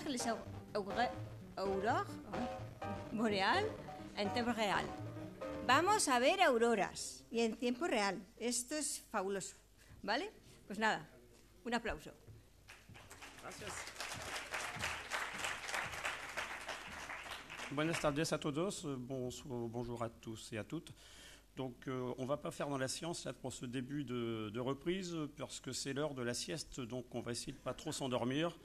les aurores boreales en tiempo real. Vamos a ver auroras y en tiempo real. Esto es fabuloso, ¿vale? Pues nada, un aplauso. Gracias. Buenas tardes a todos, bonjour à tous et à toutes. Donc on ne va pas faire dans la science là, pour ce début de reprise parce que c'est l'heure de la sieste, donc on va essayer de ne pas trop s'endormir.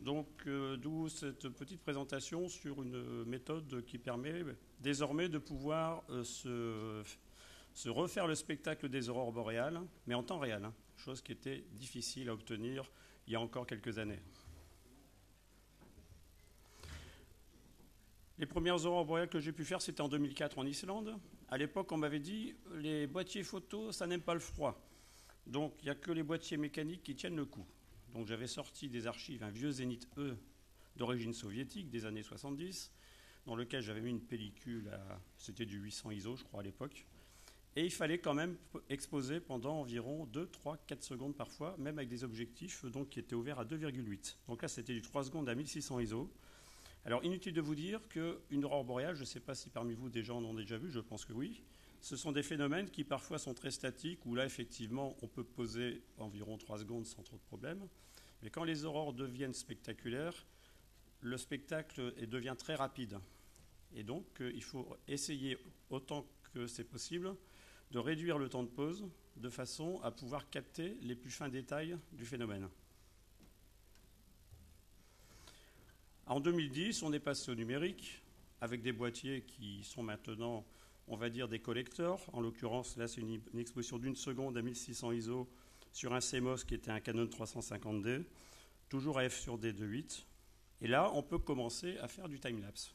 Donc d'où cette petite présentation sur une méthode qui permet désormais de pouvoir se refaire le spectacle des aurores boréales, mais en temps réel, chose qui était difficile à obtenir il y a encore quelques années. Les premières aurores boréales que j'ai pu faire, c'était en 2004 en Islande. À l'époque, on m'avait dit les boîtiers photo, ça n'aime pas le froid. Donc, il n'y a que les boîtiers mécaniques qui tiennent le coup. Donc, j'avais sorti des archives, un vieux Zénith E d'origine soviétique des années 70, dans lequel j'avais mis une pellicule, c'était du 800 ISO, je crois, à l'époque. Et il fallait quand même exposer pendant environ 2, 3, 4 secondes parfois, même avec des objectifs donc, qui étaient ouverts à 2,8. Donc là, c'était du 3 secondes à 1600 ISO. Alors, inutile de vous dire qu'une aurore boréale, je ne sais pas si parmi vous des gens en ont déjà vu, je pense que oui, ce sont des phénomènes qui parfois sont très statiques, où là, effectivement, on peut poser environ 3 secondes sans trop de problème. Mais quand les aurores deviennent spectaculaires, le spectacle devient très rapide. Et donc, il faut essayer, autant que c'est possible, de réduire le temps de pause de façon à pouvoir capter les plus fins détails du phénomène. En 2010, on est passé au numérique avec des boîtiers qui sont maintenant, on va dire, des collecteurs. En l'occurrence, là, c'est une exposition d'une seconde à 1600 ISO sur un CMOS qui était un Canon 350D, toujours à f sur d de 8. Et là, on peut commencer à faire du time-lapse.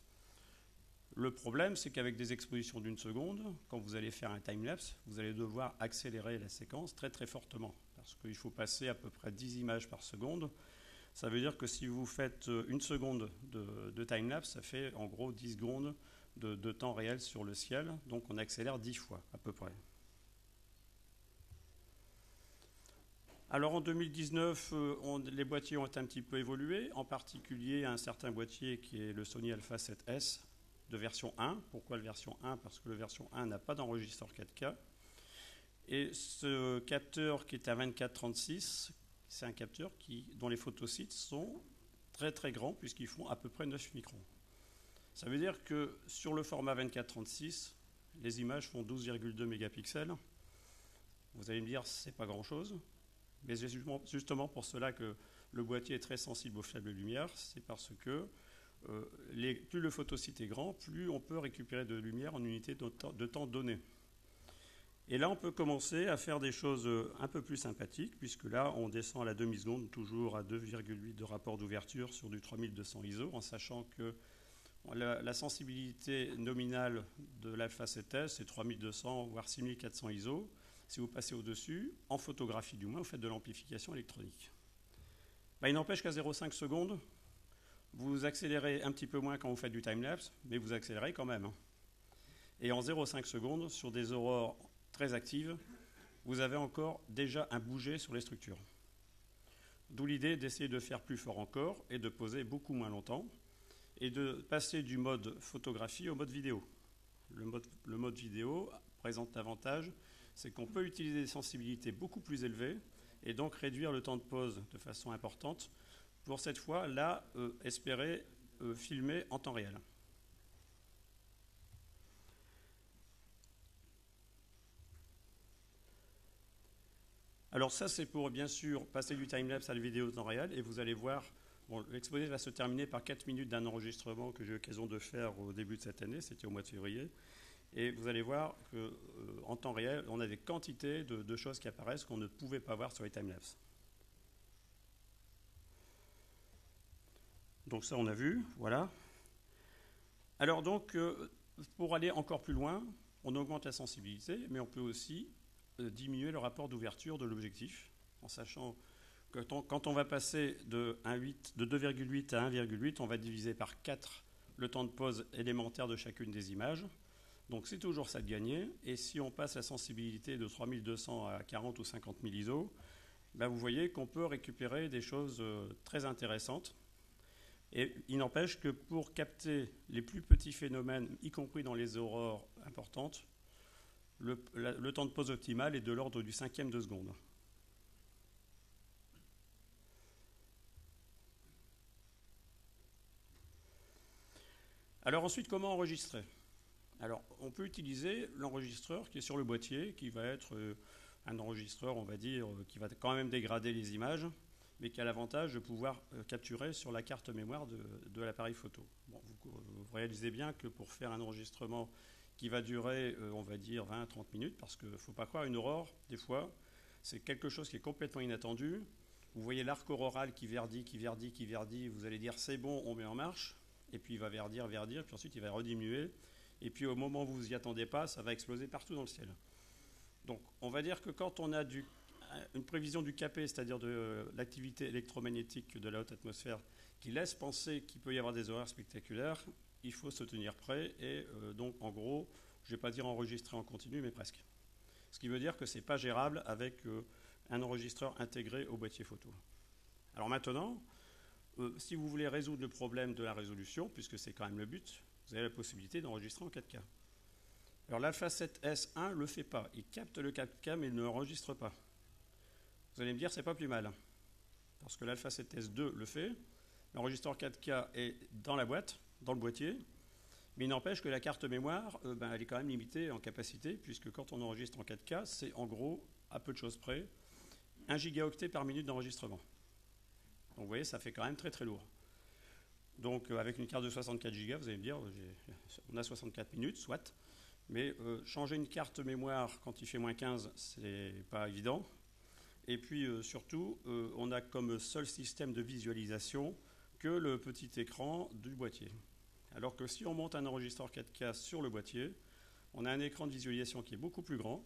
Le problème, c'est qu'avec des expositions d'une seconde, quand vous allez faire un time-lapse, vous allez devoir accélérer la séquence très très fortement, parce qu'il faut passer à peu près 10 images par seconde. Ça veut dire que si vous faites une seconde de time-lapse, ça fait en gros 10 secondes de temps réel sur le ciel. Donc on accélère 10 fois à peu près. Alors en 2019, les boîtiers ont un petit peu évolué. En particulier un certain boîtier qui est le Sony Alpha 7S de version 1. Pourquoi la version 1 ? Parce que la version 1 n'a pas d'enregistreur 4K. Et ce capteur qui est à 24-36, c'est un capteur dont les photosites sont très très grands puisqu'ils font à peu près 9 microns. Ça veut dire que sur le format 24-36, les images font 12,2 mégapixels. Vous allez me dire, c'est pas grand-chose, mais c'est justement pour cela que le boîtier est très sensible aux faibles lumières. C'est parce que plus le photosite est grand, plus on peut récupérer de lumière en unité de temps donné. Et là, on peut commencer à faire des choses un peu plus sympathiques, puisque là, on descend à la demi-seconde, toujours à 2,8 de rapport d'ouverture sur du 3200 ISO, en sachant que la sensibilité nominale de l'Alpha 7S, c'est 3200, voire 6400 ISO. Si vous passez au-dessus, en photographie du moins, vous faites de l'amplification électronique. Il n'empêche qu'à 0,5 secondes, vous accélérez un petit peu moins quand vous faites du time-lapse, mais vous accélérez quand même. Et en 0,5 secondes, sur des aurores très active, vous avez encore déjà un bouger sur les structures. D'où l'idée d'essayer de faire plus fort encore et de poser beaucoup moins longtemps et de passer du mode photographie au mode vidéo. Le mode vidéo présente l'avantage, c'est qu'on peut utiliser des sensibilités beaucoup plus élevées et donc réduire le temps de pause de façon importante pour cette fois, là, espérer filmer en temps réel. Alors ça, c'est pour, bien sûr, passer du time-lapse à la vidéo en temps réel. Et vous allez voir, l'exposé va se terminer par 4 minutes d'un enregistrement que j'ai eu l'occasion de faire au début de cette année. C'était au mois de février. Et vous allez voir qu'en temps réel, on a des quantités de choses qui apparaissent qu'on ne pouvait pas voir sur les time-lapse. Donc ça, on a vu, voilà. Alors donc, pour aller encore plus loin, on augmente la sensibilité, mais on peut aussi diminuer le rapport d'ouverture de l'objectif, en sachant que quand on va passer de 2,8 à 1,8, on va diviser par 4 le temps de pause élémentaire de chacune des images. Donc c'est toujours ça de gagner. Et si on passe la sensibilité de 3200 à 40 ou 50 000 ISO, vous voyez qu'on peut récupérer des choses très intéressantes. Et il n'empêche que pour capter les plus petits phénomènes, y compris dans les aurores importantes, le temps de pause optimal est de l'ordre du 1/5 de seconde. Alors ensuite, comment enregistrer? Alors, on peut utiliser l'enregistreur qui est sur le boîtier, qui va être un enregistreur, on va dire, qui va quand même dégrader les images, mais qui a l'avantage de pouvoir capturer sur la carte mémoire de l'appareil photo. Bon, vous réalisez bien que pour faire un enregistrement qui va durer, on va dire, 20-30 minutes, parce qu'il ne faut pas croire, une aurore, des fois, c'est quelque chose qui est complètement inattendu. Vous voyez l'arc auroral qui verdit, vous allez dire c'est bon, on met en marche, et puis il va verdir, puis ensuite il va rediminuer, et puis au moment où vous n'y attendez pas, ça va exploser partout dans le ciel. Donc on va dire que quand on a une prévision du CAP, c'est-à-dire de l'activité électromagnétique de la haute atmosphère, qui laisse penser qu'il peut y avoir des horaires spectaculaires, il faut se tenir prêt et donc en gros, je ne vais pas dire enregistrer en continu, mais presque. Ce qui veut dire que ce n'est pas gérable avec un enregistreur intégré au boîtier photo. Alors maintenant, si vous voulez résoudre le problème de la résolution, puisque c'est quand même le but, vous avez la possibilité d'enregistrer en 4K. Alors l'Alpha 7S1 ne le fait pas. Il capte le 4K mais il ne l'enregistre pas. Vous allez me dire, c'est pas plus mal. Parce que l'Alpha 7S2 le fait. L'enregistreur 4K est dans la boîte, dans le boîtier. Mais il n'empêche que la carte mémoire, elle est quand même limitée en capacité, puisque quand on enregistre en 4K, c'est en gros, à peu de choses près, 1 gigaoctet par minute d'enregistrement. Donc vous voyez, ça fait quand même très très lourd. Donc avec une carte de 64 Go, vous allez me dire, on a 64 minutes, soit. Mais changer une carte mémoire quand il fait moins 15, c'est pas évident. Et puis surtout, on a comme seul système de visualisation que le petit écran du boîtier. Alors que si on monte un enregistreur 4K sur le boîtier, on a un écran de visualisation qui est beaucoup plus grand.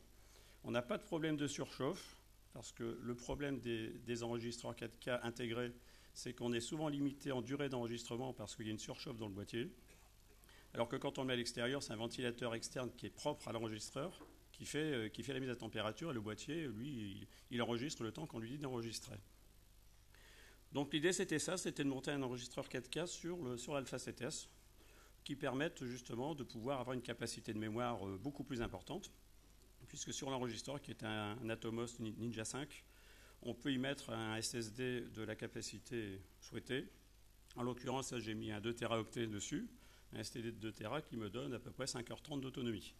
On n'a pas de problème de surchauffe, parce que le problème des enregistreurs 4K intégrés, c'est qu'on est souvent limité en durée d'enregistrement parce qu'il y a une surchauffe dans le boîtier. Alors que quand on le met à l'extérieur, c'est un ventilateur externe qui est propre à l'enregistreur, qui fait la mise à température, et le boîtier, lui, il enregistre le temps qu'on lui dit d'enregistrer. Donc l'idée, c'était ça, c'était de monter un enregistreur 4K sur l'Alpha 7S, qui permettent justement de pouvoir avoir une capacité de mémoire beaucoup plus importante, puisque sur l'enregistreur, qui est un Atomos Ninja 5, on peut y mettre un SSD de la capacité souhaitée. En l'occurrence, j'ai mis un 2 Teraoctets dessus, un SSD de 2 Tera qui me donne à peu près 5h30 d'autonomie.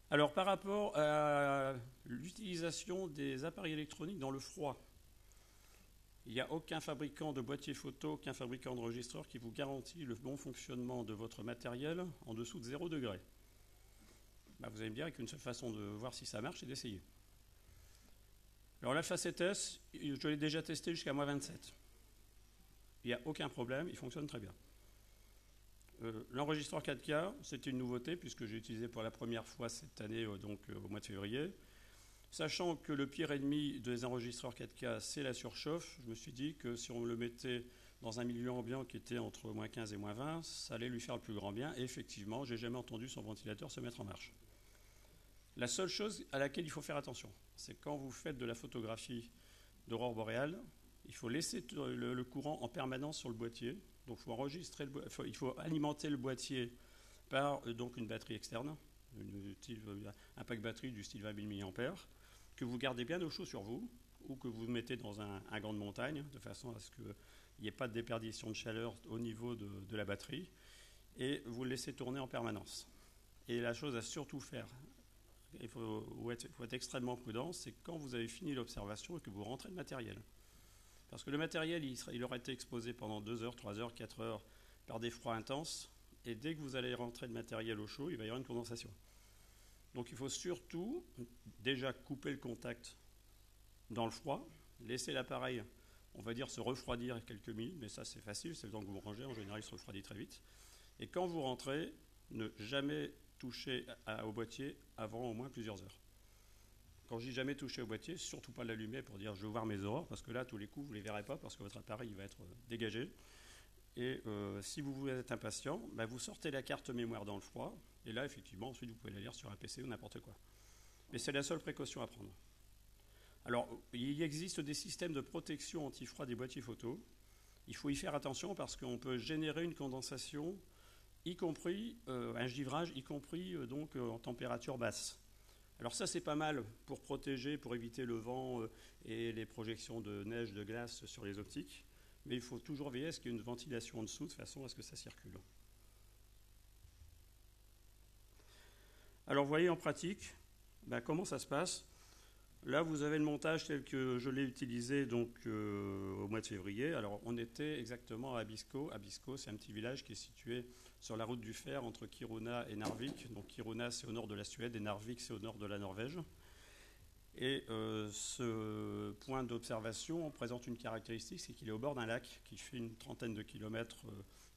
Alors, par rapport à l'utilisation des appareils électroniques dans le froid, il n'y a aucun fabricant de boîtier photo, aucun fabricant d'enregistreur qui vous garantit le bon fonctionnement de votre matériel en dessous de 0 degré. Vous allez me dire qu'une seule façon de voir si ça marche, c'est d'essayer. Alors l'Alpha 7S, je l'ai déjà testé jusqu'à moins 27. Il n'y a aucun problème, il fonctionne très bien. L'enregistreur 4K, c'était une nouveauté puisque j'ai utilisé pour la première fois cette année, donc au mois de février. Sachant que le pire ennemi des enregistreurs 4K, c'est la surchauffe, je me suis dit que si on le mettait dans un milieu ambiant qui était entre moins 15 et moins 20, ça allait lui faire le plus grand bien. Et effectivement, je n'ai jamais entendu son ventilateur se mettre en marche. La seule chose à laquelle il faut faire attention, c'est quand vous faites de la photographie d'aurore boréale, il faut laisser le courant en permanence sur le boîtier. Donc il faut alimenter le boîtier par donc une batterie externe, un pack batterie du style 20 000 mAh, que vous gardez bien au chaud sur vous, ou que vous mettez dans un gant de montagne, de façon à ce qu'il n'y ait pas de déperdition de chaleur au niveau de la batterie, et vous le laissez tourner en permanence. Et la chose à surtout faire, il faut être extrêmement prudent, c'est quand vous avez fini l'observation et que vous rentrez le matériel. Parce que le matériel, il aura été exposé pendant 2 heures, 3 heures, 4 heures par des froids intenses, et dès que vous allez rentrer le matériel au chaud, il va y avoir une condensation. Donc il faut surtout déjà couper le contact dans le froid, laisser l'appareil, on va dire, se refroidir quelques minutes, mais ça c'est facile, c'est le temps que vous rangez, en général il se refroidit très vite. Et quand vous rentrez, ne jamais toucher au boîtier avant au moins plusieurs heures. Quand je dis jamais toucher au boîtier, surtout pas l'allumer pour dire je veux voir mes aurores, parce que là, tous les coups, vous ne les verrez pas, parce que votre appareil va être dégagé. Et si vous êtes impatient, vous sortez la carte mémoire dans le froid, et là, effectivement, ensuite, vous pouvez la lire sur un PC ou n'importe quoi. Mais c'est la seule précaution à prendre. Alors, il existe des systèmes de protection anti-froid des boîtiers photo. Il faut y faire attention parce qu'on peut générer une condensation, y compris un givrage, y compris donc en température basse. Alors ça, c'est pas mal pour protéger, pour éviter le vent et les projections de neige, de glace sur les optiques. Mais il faut toujours veiller à ce qu'il y ait une ventilation en dessous, de façon à ce que ça circule. Alors, vous voyez en pratique comment ça se passe. Là, vous avez le montage tel que je l'ai utilisé donc, au mois de février. Alors, on était exactement à Abisko. Abisko, c'est un petit village qui est situé sur la route du fer entre Kiruna et Narvik. Donc, Kiruna, c'est au nord de la Suède et Narvik, c'est au nord de la Norvège. Et ce point d'observation présente une caractéristique, c'est qu'il est au bord d'un lac qui fait une trentaine de kilomètres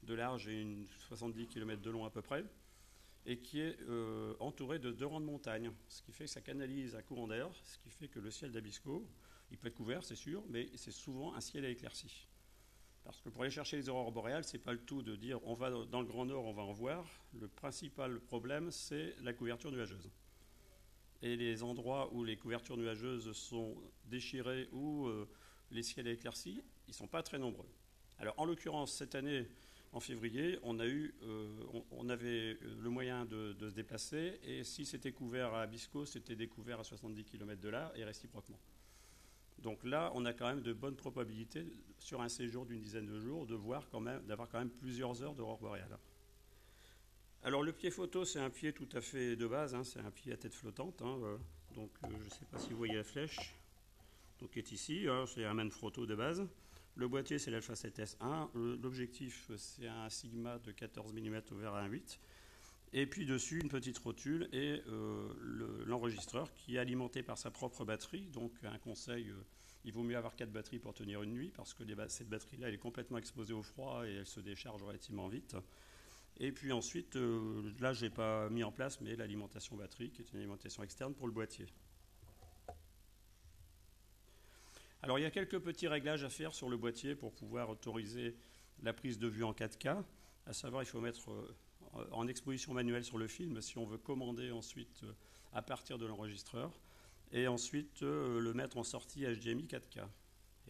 de large et 70 kilomètres de long à peu près, et qui est entouré de 2 rangs de montagnes, ce qui fait que ça canalise un courant d'air, ce qui fait que le ciel d'Abisko, il peut être couvert, c'est sûr, mais c'est souvent un ciel éclairci. Parce que pour aller chercher les aurores boréales, c'est pas le tout de dire on va dans le Grand Nord, on va en voir. Le principal problème, c'est la couverture nuageuse. Et les endroits où les couvertures nuageuses sont déchirées ou les ciels éclaircis, ils ne sont pas très nombreux. Alors en l'occurrence, cette année, en février, on avait le moyen de se déplacer, et si c'était couvert à Abisko, c'était découvert à 70 km de là, et réciproquement. Donc là, on a quand même de bonnes probabilités, sur un séjour d'une dizaine de jours, d'avoir quand même plusieurs heures d'aurore boréale. Alors le pied photo, c'est un pied tout à fait de base, c'est un pied à tête flottante. Donc je ne sais pas si vous voyez la flèche, donc qui est ici, c'est un Manfrotto de base. Le boîtier, c'est l'Alpha 7S1. L'objectif, c'est un Sigma de 14 mm ouvert à 1.8. Et puis dessus, une petite rotule et l'enregistreur qui est alimenté par sa propre batterie. Donc un conseil, il vaut mieux avoir 4 batteries pour tenir une nuit, parce que cette batterie-là, elle est complètement exposée au froid et elle se décharge relativement vite. Et puis ensuite, là, je n'ai pas mis en place, mais l'alimentation batterie, qui est une alimentation externe pour le boîtier. Alors, il y a quelques petits réglages à faire sur le boîtier pour pouvoir autoriser la prise de vue en 4K. À savoir, il faut mettre en exposition manuelle sur le film si on veut commander ensuite à partir de l'enregistreur. Et ensuite, le mettre en sortie HDMI 4K.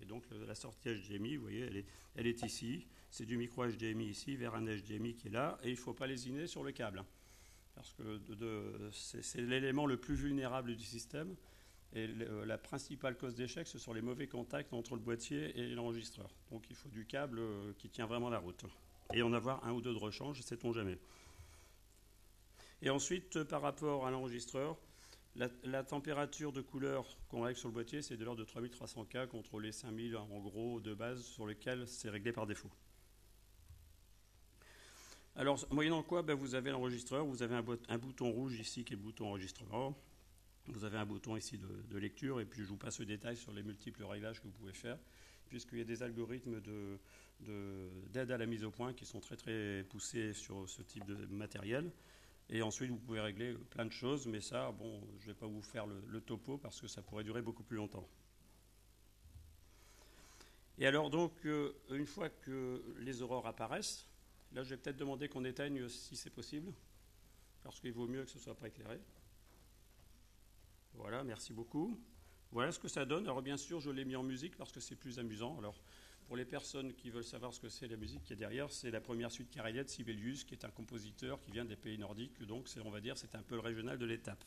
Et donc, la sortie HDMI, vous voyez, elle est ici. C'est du micro HDMI ici vers un HDMI qui est là. Et il ne faut pas lésiner sur le câble. Parce que c'est l'élément le plus vulnérable du système. Et la principale cause d'échec, ce sont les mauvais contacts entre le boîtier et l'enregistreur. Donc il faut du câble qui tient vraiment la route. Et en avoir 1 ou 2 de rechange, sait-on jamais. Et ensuite, par rapport à l'enregistreur, la température de couleur qu'on règle sur le boîtier, c'est de l'ordre de 3300K contre les 5000 en gros de base sur lesquels c'est réglé par défaut. Alors, moyennant quoi, vous avez l'enregistreur, vous avez un bouton rouge ici qui est le bouton enregistrement. Vous avez un bouton ici de lecture, et puis je vous passe le détail sur les multiples réglages que vous pouvez faire, puisqu'il y a des algorithmes d'aide à la mise au point qui sont très très poussés sur ce type de matériel. Et ensuite, vous pouvez régler plein de choses, mais ça, je ne vais pas vous faire le topo parce que ça pourrait durer beaucoup plus longtemps. Et alors donc, une fois que les aurores apparaissent, là je vais peut-être demander qu'on éteigne si c'est possible, parce qu'il vaut mieux que ce ne soit pas éclairé. Voilà, merci beaucoup. Voilà ce que ça donne. Alors bien sûr, je l'ai mis en musique parce que c'est plus amusant. Alors pour les personnes qui veulent savoir ce que c'est la musique qui est derrière, c'est la première suite Karélia de Sibelius, qui est un compositeur qui vient des pays nordiques. Donc on va dire c'est un peu le régional de l'étape.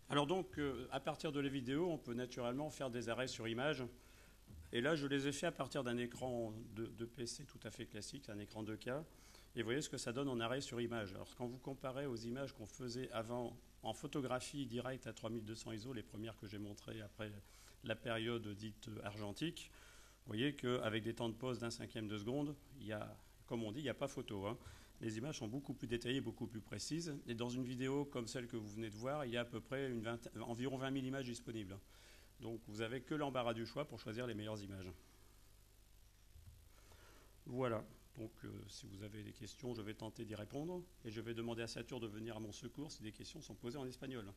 Alors donc, à partir de la vidéo, on peut naturellement faire des arrêts sur image. Et là, je les ai fait à partir d'un écran de PC tout à fait classique, un écran 2K. Et vous voyez ce que ça donne en arrêt sur image. Alors quand vous comparez aux images qu'on faisait avant en photographie directe à 3200 ISO, les premières que j'ai montrées après la période dite argentique, vous voyez qu'avec des temps de pause d'un cinquième de seconde, il y a, comme on dit, il n'y a pas photo, hein. Les images sont beaucoup plus détaillées, beaucoup plus précises. Et dans une vidéo comme celle que vous venez de voir, il y a à peu près environ 20 000 images disponibles. Donc vous n'avez que l'embarras du choix pour choisir les meilleures images. Voilà. Donc si vous avez des questions, je vais tenter d'y répondre. Et je vais demander à Satur de venir à mon secours si des questions sont posées en espagnol.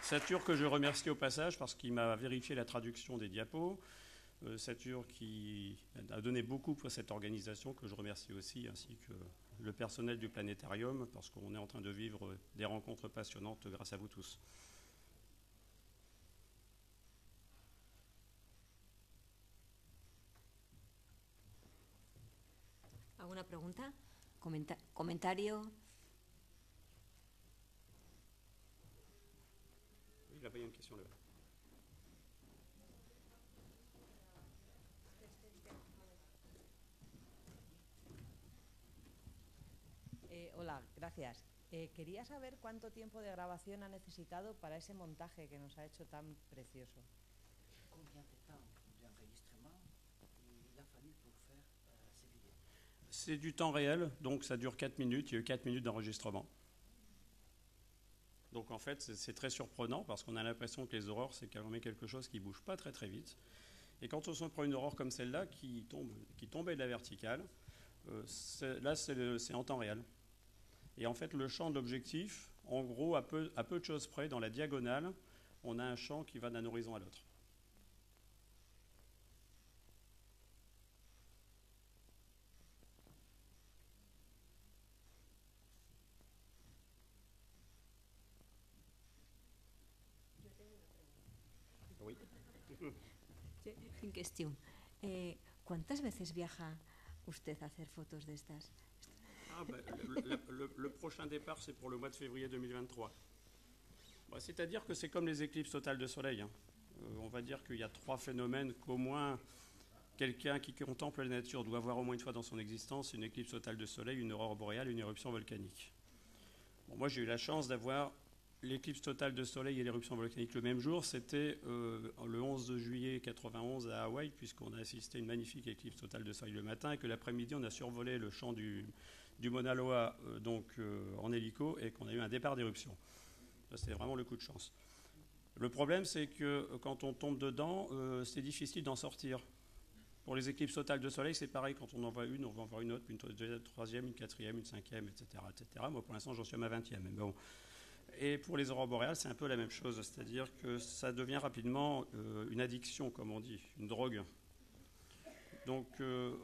Satur que je remercie au passage parce qu'il m'a vérifié la traduction des diapos. Satur qui a donné beaucoup pour cette organisation, que je remercie aussi, ainsi que le personnel du planétarium, parce qu'on est en train de vivre des rencontres passionnantes grâce à vous tous. ¿Alguna pregunta? ¿Comentario? Oui, là-bas, il y a une question là-bas. Hola, gracias. Quería saber cuánto tiempo de grabación ha necesitado para ese montaje que nos ha hecho tan precioso. Combien de temps d'enregistrement il a fallu pour faire ces vidéos? C'est du temps réel, donc ça dure 4 minutes. Il y a eu 4 minutes d'enregistrement. Donc en fait, c'est très surprenant parce qu'on a l'impression que les aurores, c'est quand même quelque chose qui ne bouge pas très très vite. Et quand on se prend une aurore comme celle-là, qui tombait de la verticale, là c'est en temps réel. Et en fait, le champ de l'objectif, en gros, à peu de choses près, dans la diagonale, on a un champ qui va d'un horizon à l'autre. Oui. Une question. ¿Cuántas veces viaja usted a hacer fotos de estas? Le prochain départ, c'est pour le mois de février 2023. C'est-à-dire que c'est comme les éclipses totales de soleil, hein. On va dire qu'il y a 3 phénomènes qu'au moins quelqu'un qui contemple la nature doit voir au moins une fois dans son existence: une éclipse totale de soleil, une aurore boréale, une éruption volcanique. Bon, moi, j'ai eu la chance d'avoir l'éclipse totale de soleil et l'éruption volcanique le même jour. C'était le 11 juillet 91 à Hawaï, puisqu'on a assisté à une magnifique éclipse totale de soleil le matin, et que l'après-midi, on a survolé le champ du Mauna Loa en hélico, et qu'on a eu un départ d'éruption. C'était vraiment le coup de chance. Le problème, c'est que quand on tombe dedans, c'est difficile d'en sortir. Pour les éclipses totales de soleil, c'est pareil. Quand on en voit une, on va en voir une autre, une troisième, une quatrième, une cinquième, etc., etc. Moi, pour l'instant, j'en suis à ma 20e. Mais bon. Et pour les aurores boréales, c'est un peu la même chose. C'est-à-dire que ça devient rapidement une addiction, comme on dit, une drogue. Donc,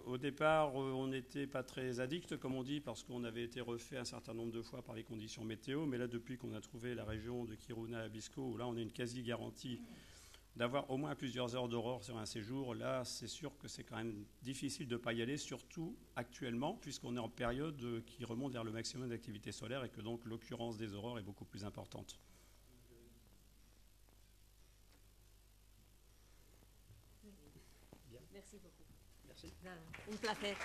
au départ, on n'était pas très addict, comme on dit, parce qu'on avait été refait un certain nombre de fois par les conditions météo. Mais là, depuis qu'on a trouvé la région de Kiruna à Abisko, où là, on a une quasi-garantie d'avoir au moins plusieurs heures d'aurore sur un séjour, là, c'est sûr que c'est quand même difficile de ne pas y aller, surtout actuellement, puisqu'on est en période qui remonte vers le maximum d'activité solaire et que donc l'occurrence des aurores est beaucoup plus importante. Merci beaucoup. Merci. Nada, un placer.